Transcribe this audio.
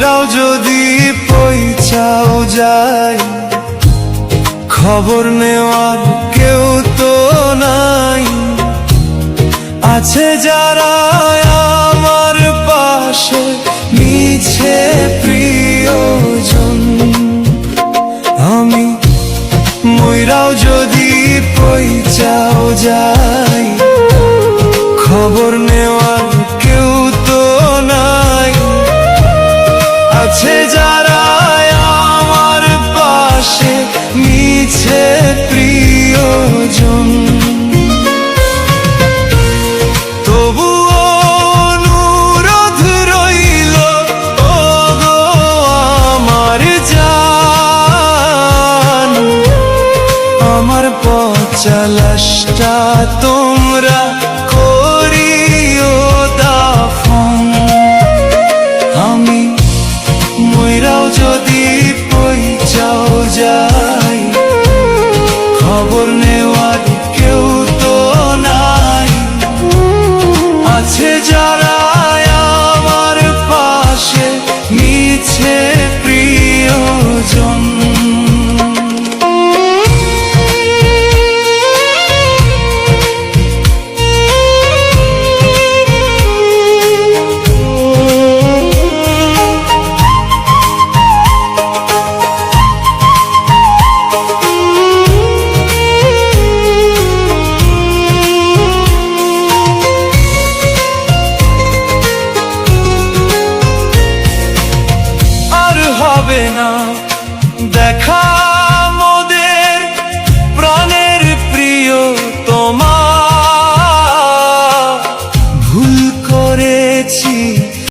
মইরাও যদি পইচাও যাই, খবর নেওয়ার কেউ তো নাই। আছে যারা আমার পাশে মিছে প্রিয়জন। আমি মইরাও যদি পইচাও যাই, খবর নেওয়ার কেউ তো নাই। আছে যারা আমার পাশে মিছে প্রিয়জন। তবুও অনুরোধ রইল, ওগো আমার জান, আমার পচা লাশটা তোমরা করিও দাফন। আমি মইরাও যদি পইচাও যাই, খবর নেওয়ার কেউ তো নাই। আছে যারা আমার পাশে মিছে প্রিয়জন। হবে না দেখা মোদের প্রাণের প্রিয় তোমার। ভুল করেছি